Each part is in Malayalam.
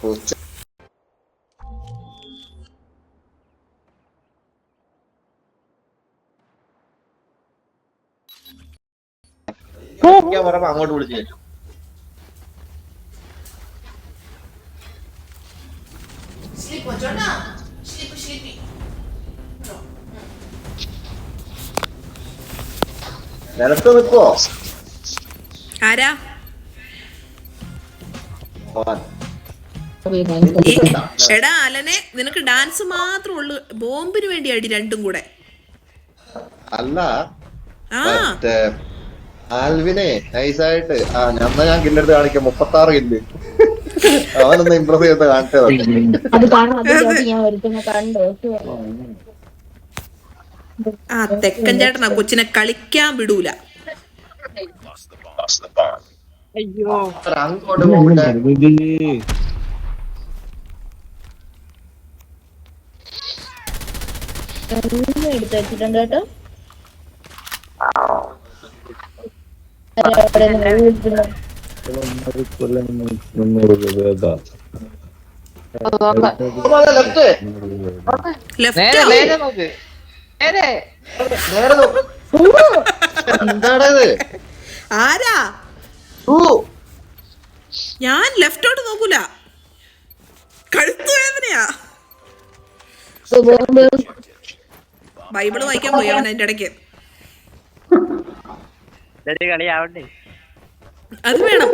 പൂച്ച. പറയുമ്പോ അങ്ങോട്ട് വിളിച്ചു കയറ്റും. നിലത്ത് നിൽക്കുവോ? ആരാ മോൻ. എടാ അലനെ, നിനക്ക് ഡാൻസ് മാത്രമേ ഉള്ളൂ, ബോംബിന് വേണ്ടി അടി രണ്ടും കൂടെ. അല്ല ആ മറ്റേ ആൽവിനെ നൈസായിട്ട് ഞാൻ കില്ലെടുത്ത് കാണിക്കാം 36 കില്ല്. അവനൊന്ന് ഇമ്പ്രസ് ചെയ്ത് കാണിച്ചത്. അത് കാണാൻ ഞാൻ ഒരുത്തന്നെ കണ്ടു. ആ തെക്കൻ ചേട്ടനാ കൊച്ചിനെ കളിക്കാൻ വിടൂല. അങ്ങോട്ട് പോകട്ടെ. എടുത്ത് വെച്ചിട്ടുണ്ട് കേട്ടോ. എന്താണത്? ആരാ? ഞാൻ ലെഫ്റ്റോട്ട് നോക്കൂല, കഴുത്തു വേദനയാ. ബൈബിള് വായിക്കാൻ പോയി അവൻ അതിന്റെ ഇടയ്ക്ക്. അത് വേണം.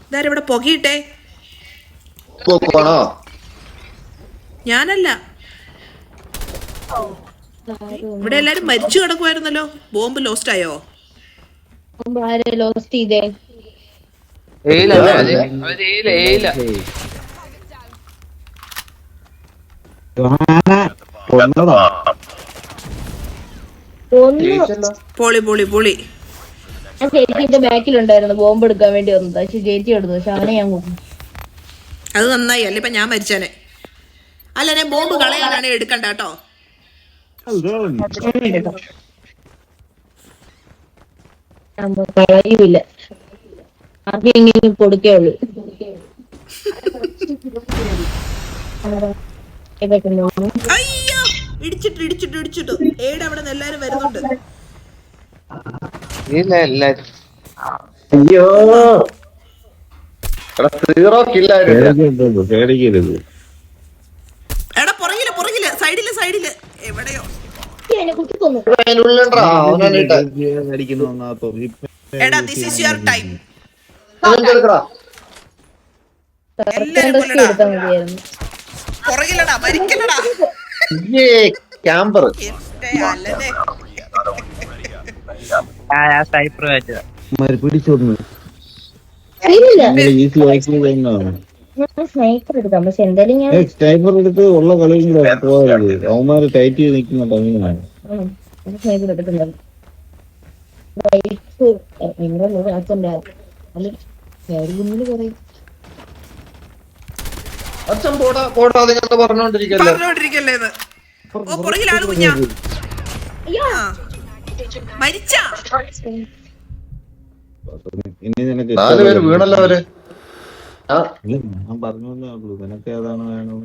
ഇതാരിവിടെ പുകയിട്ടെ? പോക്കോണോ? ഞാനല്ല, ഇവിടെ എല്ലാരും മരിച്ചു കിടക്കുമായിരുന്നല്ലോ. ബോംബ് ലോസ്റ്റ് ആയോ? ലോസ്റ്റ് ചെയ്തേ. പൊളി പൊളി പൊളി. ഞാൻ ചേച്ചിന്റെ ബാക്കിലുണ്ടായിരുന്നു, ബോംബ് എടുക്കാൻ വേണ്ടി വന്നത്. പക്ഷെ ചേച്ചി എടുത്തു, പക്ഷെ അവനെ ഞാൻ കൊന്നു. അത് നന്നായി, അല്ല ഇപ്പൊ ഞാൻ മരിച്ചാനെ. അല്ല ഞാൻ ബോംബ് കളയാനാണ് എടുക്കണ്ട കേട്ടോ. കളയൂല, ആദ്യം എങ്ങനെ കൊടുക്കേ ഉള്ളു. അയ്യോ, ഇടിച്ചിട്ട് ഇടിച്ചിട്ട് ഇടിച്ചിട്ടു. ഏടെ അവിടെ നിന്ന് എല്ലാരും വരുന്നുണ്ട്. അയ്യോ, 0 കില്ലായിരുന്നു. എടാ പുറകില് പുറകില്, സൈഡില് സൈഡില് എവിടെയോ. എടാ ദിസ് ഈസ് യുവർ ടൈം. എല്ലാരും കൊല്ലടാ. പുറകിലടാ, മരിക്കലടാ. ക്യാമ്പർ അല്ലേ സ്നൈപ്പർ എടുക്കാം, പക്ഷെ എന്തായാലും ഞാൻ സ്നൈപ്പർ എടുത്ത് ഉള്ള കളിയും കൂടെ പോകരുത്. അവന്മാര് ടൈറ്റ് ചെയ്ത് നിൽക്കുന്ന ടൈമിലാണ് സ്നൈപ്പർ എടുക്കുന്നത്. നിങ്ങളുടെ അച്ഛൻ്റെ പറയും അച്ഛൻ പോടാ പോടാ അതിങ്ങനെ പറഞ്ഞോണ്ടിരിക്കല്ലേ. പറഞ്ഞോണ്ടിരിക്കല്ലേന്ന്. ഓ പുറകിലാണ് കുഞ്ഞാ. മരിച്ചാ? ഇനി നിനക്ക് 4 പേര് വീണല്ലോ അവര്. ഞാൻ പറഞ്ഞേ ഉള്ളൂ, നിനക്ക് ഏതാണ് വേണം.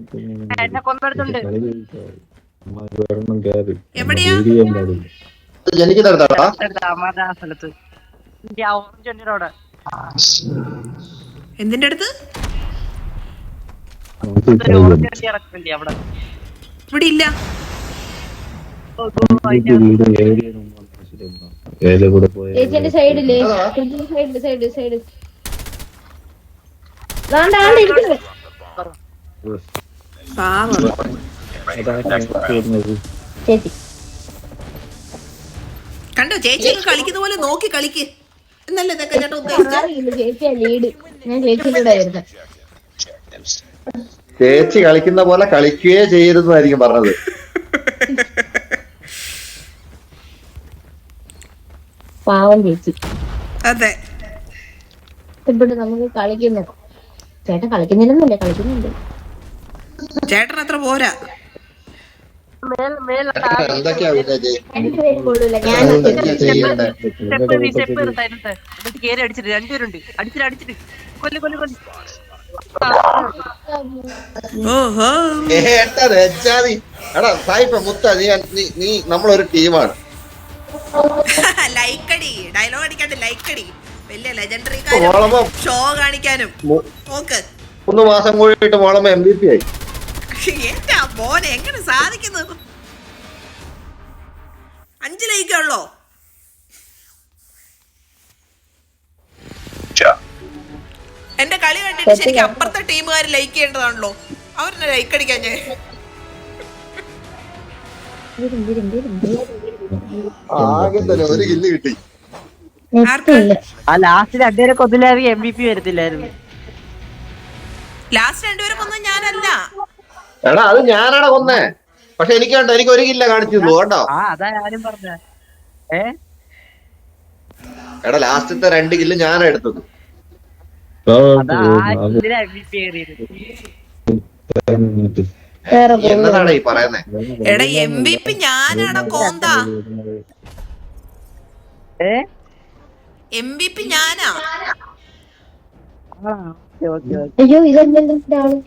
എവിടെയാ? ജനിക്കുന്നിടത്താടാ. എന്തിന്റെ അടുത്ത്? ഇവിടെ ഇല്ല. ചേച്ചിന്റെ സൈഡില് സൈഡില് സൈഡ് സൈഡ് പാവം ചേച്ചി കണ്ടോ, ചേച്ചി കളിക്കുന്ന പോലെ നോക്കി കളിക്ക് എന്നല്ലേ ഇതൊക്കെ ചേട്ടാ ഉദ്ദേശിച്ചത്. ചേച്ചിയാ ലീഡ്, ഞാൻ ചേച്ചിയുടെ കൂടെ ആയിരുന്നു. ചേച്ചി കളിക്കുന്ന പോലെ കളിക്കുകയേ ചെയ്യരുതെന്നായിരിക്കും പറഞ്ഞത്. പാവം ചേച്ചി. അതെ, ഇവിടെ നമുക്ക് കളിക്കുന്നു. ചേട്ടൻ കളിക്കുന്നില്ലെന്നല്ലേ, കളിക്കുന്നുണ്ട്. ചേട്ടൻ അത്ര പോരാ. എന്തൊക്കെയാ പിന്നെ എനിക്ക് വരുമ്പോഴില്ല ഞാൻ എന്തൊക്കെയാ ചെയ്യണ്ടേ? എന്നിട്ട് കേറി അടിച്ചിട്ട് രണ്ടുപേരുണ്ട് അടിച്ചിട്ട് കൊല്ലു ഓഹോ ഏട്ടാ രജാതി എടാ സായിപ്പ മുത്ത നീ നമ്മളൊരു ടീമാണ്. ലൈക്കടി ഡയലോഗ് അടിക്കാണ്ട് ലൈക്കടി വലിയ ലെജൻഡറി മോളമ്മ ഷോ കാണിക്കാനും നോക്ക് 3 മാസം കൂടിയിട്ട് മോളമ്മ MVP ആയി. എന്താ മോനെ എങ്ങനെ സാധിക്കുന്നു? 5 ലൈക്കേ ഉള്ളോ? എന്റെ കളി കണ്ടിട്ട് ശരിക്കും അപ്പുറത്തെ ടീമുകാർ ലൈക്ക് ചെയ്യേണ്ടതാണല്ലോ. അവരെന്നെ ലൈക്ക് അടിക്കാൻ ഞാൻ ആകെ തന്നെ ഒരു കില്ല് കിട്ടി. ആർക്ക് ആ ലാസ്റ്റ് രണ്ടുപേരെ കൊന്നില്ലായിരുന്നു MVP വരത്തില്ലായിരുന്നു. ലാസ്റ്റ് രണ്ടുപേരെ കൊന്നത് ഞാനല്ല. എടാ അത് ഞാനാണ് കൊന്നേ. പക്ഷെ എനിക്ക് കണ്ടോ എനിക്ക് ഒരു കില്ല കാണിച്ചു കേട്ടോ. അതാ ഞാനും പറഞ്ഞ എടാ ലാസ്റ്റത്തെ 2 കില്ല് ഞാനാ എടുത്തത്. അതാ MVP കയറിയത്. എന്നതാണ് ഈ പറയുന്നേ? എടാ MVP ഞാനാടാ കോന്താ. MVP ഞാനാ. അയ്യോ ഇതെന്താ ആള്